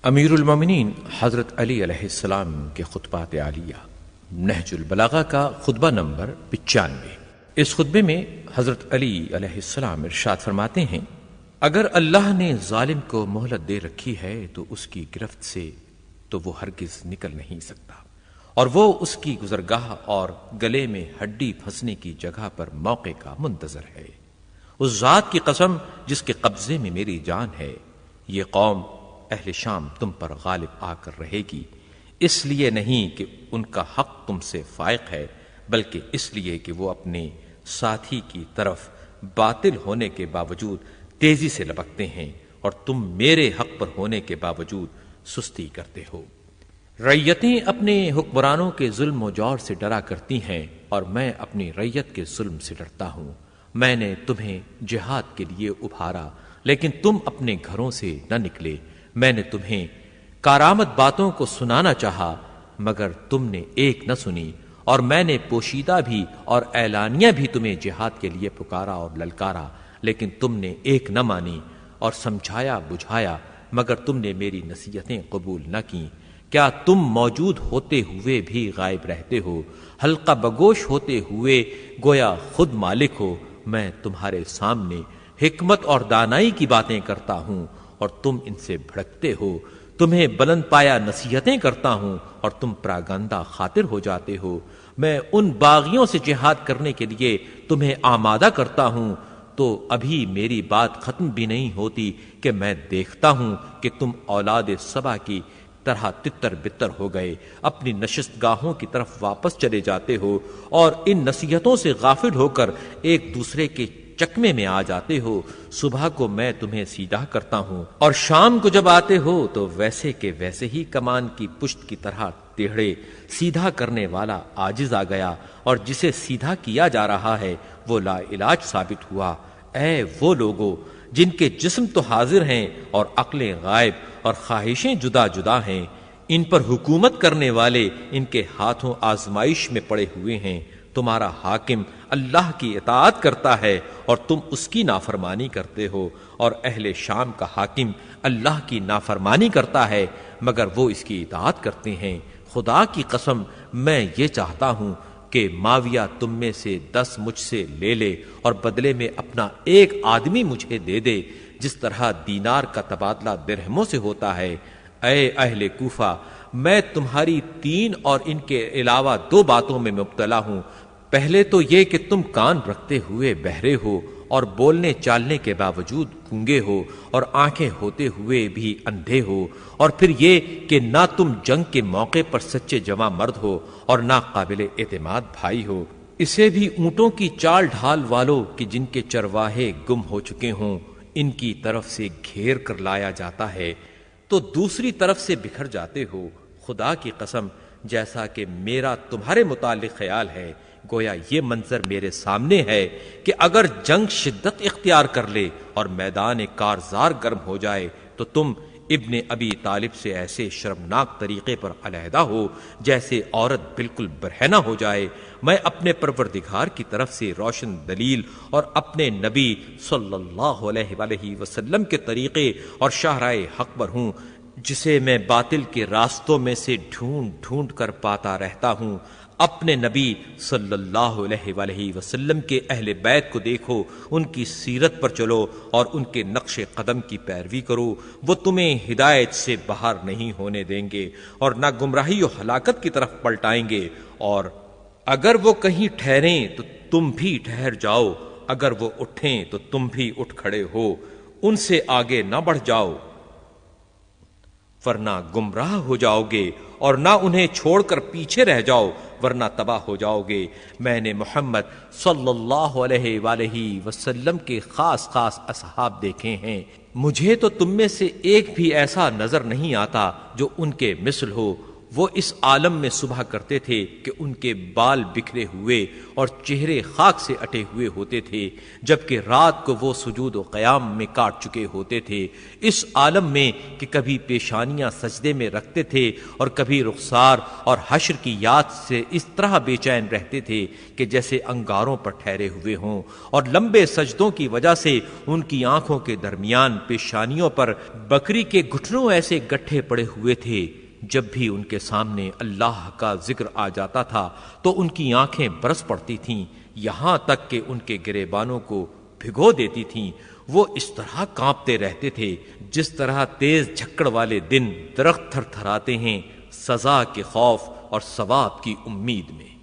امیر المومنین حضرت علی علیہ السلام کے خطبات عالیہ نہج البلاغہ کا خطبہ نمبر 95۔ اس خطبے میں حضرت علی علیہ السلام ارشاد فرماتے ہیں، اگر اللہ نے ظالم کو مہلت دے رکھی ہے تو اس کی گرفت سے تو وہ ہرگز نکل نہیں سکتا، اور وہ اس کی گزرگاہ اور گلے میں ہڈی پھنسنے کی جگہ پر موقع کا منتظر ہے۔ اس ذات کی قسم جس کے قبضے میں میری جان ہے، یہ قوم اہل شام تم پر غالب آ کر رہے گی، اس لیے نہیں کہ ان کا حق تم سے فائق ہے، بلکہ اس لیے کہ وہ اپنے ساتھی کی طرف باطل ہونے کے باوجود تیزی سے لپکتے ہیں، اور تم میرے حق پر ہونے کے باوجود سستی کرتے ہو۔ رعیتیں اپنے حکمرانوں کے ظلم و جور سے ڈرا کرتی ہیں، اور میں اپنی رعیت کے ظلم سے ڈرتا ہوں۔ میں نے تمہیں جہاد کے لیے ابھارا، لیکن تم اپنے گھروں سے نہ نکلے۔ میں نے تمہیں کارآمد باتوں کو سنانا چاہا، مگر تم نے ایک نہ سنی، اور میں نے پوشیدہ بھی اور اعلانیہ بھی تمہیں جہاد کے لیے پکارا اور للکارا، لیکن تم نے ایک نہ مانی، اور سمجھایا بجھایا، مگر تم نے میری نصیحتیں قبول نہ کیں۔ کیا تم موجود ہوتے ہوئے بھی غائب رہتے ہو؟ حلقہ بگوش ہوتے ہوئے گویا خود مالک ہو۔ میں تمہارے سامنے حکمت اور دانائی کی باتیں کرتا ہوں، اور تم ان سے بھڑکتے ہو۔ تمہیں بلند پایا نصیحتیں کرتا ہوں، اور تم پراگندہ خاطر ہو جاتے ہو۔ میں ان باغیوں سے جہاد کرنے کے لیے تمہیں آمادہ کرتا ہوں، تو ابھی میری بات ختم بھی نہیں ہوتی کہ میں دیکھتا ہوں کہ تم اولاد سبا کی طرح تتر بتر ہو گئے، اپنی نشست گاہوں کی طرف واپس چلے جاتے ہو، اور ان نصیحتوں سے غافل ہو کر ایک دوسرے کے چکمے میں آ جاتے ہو۔ صبح کو میں تمہیں سیدھا کرتا ہوں، اور شام کو جب آتے ہو تو ویسے کے ویسے ہی کمان کی پشت کی طرح ٹیڑھے۔ سیدھا کرنے والا عاجز آ گیا، اور جسے سیدھا کیا جا رہا ہے وہ لا علاج ثابت ہوا۔ اے وہ لوگو جن کے جسم تو حاضر ہیں اور عقلیں غائب اور خواہشیں جدا جدا ہیں، ان پر حکومت کرنے والے ان کے ہاتھوں آزمائش میں پڑے ہوئے ہیں۔ تمہارا حاکم اللہ کی اطاعت کرتا ہے اور تم اس کی نافرمانی کرتے ہو، اور اہل شام کا حاکم اللہ کی نافرمانی کرتا ہے مگر وہ اس کی اطاعت کرتے ہیں۔ خدا کی قسم میں یہ چاہتا ہوں کہ معاویہ تم میں سے 10 مجھ سے لے لے، اور بدلے میں اپنا ایک آدمی مجھے دے دے، جس طرح دینار کا تبادلہ درہموں سے ہوتا ہے۔ اے اہل کوفہ، میں تمہاری 3 اور ان کے علاوہ 2 باتوں میں مبتلا ہوں۔ پہلے تو یہ کہ تم کان رکھتے ہوئے بہرے ہو، اور بولنے چالنے کے باوجود گونگے ہو، اور آنکھیں ہوتے ہوئے بھی اندھے ہو، اور پھر یہ کہ نہ تم جنگ کے موقع پر سچے جواں مرد ہو اور نہ قابل اعتماد بھائی ہو۔ اسے بھی اونٹوں کی چال ڈھال والوں کہ جن کے چرواہے گم ہو چکے ہوں ان کی طرف سے گھیر کر لایا جاتا ہے تو دوسری طرف سے بکھر جاتے ہو۔ خدا کی قسم جیسا کہ میرا تمہارے متعلق خیال ہے، گویا یہ منظر میرے سامنے ہے کہ اگر جنگ شدت اختیار کر لے اور میدان کارزار گرم ہو جائے تو تم ابن ابی طالب سے ایسے شرمناک طریقے پر علیحدہ ہو جیسے عورت بالکل برہنہ ہو جائے۔ میں اپنے پروردگار کی طرف سے روشن دلیل اور اپنے نبی صلی اللہ علیہ وآلہ وسلم کے طریقے اور شاہراہ حق پر ہوں، جسے میں باطل کے راستوں میں سے ڈھونڈ ڈھونڈ کر پاتا رہتا ہوں۔ اپنے نبی صلی اللہ علیہ وآلہ وسلم کے اہل بیت کو دیکھو، ان کی سیرت پر چلو اور ان کے نقش قدم کی پیروی کرو۔ وہ تمہیں ہدایت سے باہر نہیں ہونے دیں گے اور نہ گمراہی و ہلاکت کی طرف پلٹائیں گے، اور اگر وہ کہیں ٹھہریں تو تم بھی ٹھہر جاؤ، اگر وہ اٹھیں تو تم بھی اٹھ کھڑے ہو۔ ان سے آگے نہ بڑھ جاؤ ورنہ گمراہ ہو جاؤ گے، اور نہ انہیں چھوڑ کر پیچھے رہ جاؤ ورنہ تباہ ہو جاؤ گے۔ میں نے محمد صلی اللہ علیہ وآلہ وسلم کے خاص اصحاب دیکھے ہیں، مجھے تو تم میں سے ایک بھی ایسا نظر نہیں آتا جو ان کے مثل ہو۔ وہ اس عالم میں صبح کرتے تھے کہ ان کے بال بکھرے ہوئے اور چہرے خاک سے اٹے ہوئے ہوتے تھے، جبکہ رات کو وہ سجود و قیام میں کاٹ چکے ہوتے تھے، اس عالم میں کہ کبھی پیشانیاں سجدے میں رکھتے تھے اور کبھی رخسار اور حشر کی یاد سے اس طرح بے چین رہتے تھے کہ جیسے انگاروں پر ٹھہرے ہوئے ہوں، اور لمبے سجدوں کی وجہ سے ان کی آنکھوں کے درمیان پیشانیوں پر بکری کے گھٹنوں ایسے گٹھے پڑے ہوئے تھے۔ جب بھی ان کے سامنے اللہ کا ذکر آ جاتا تھا تو ان کی آنکھیں برس پڑتی تھیں، یہاں تک کہ ان کے گریبانوں کو بھگو دیتی تھیں۔ وہ اس طرح کانپتے رہتے تھے جس طرح تیز جھکڑ والے دن درخت تھر تھراتے ہیں، سزا کے خوف اور ثواب کی امید میں۔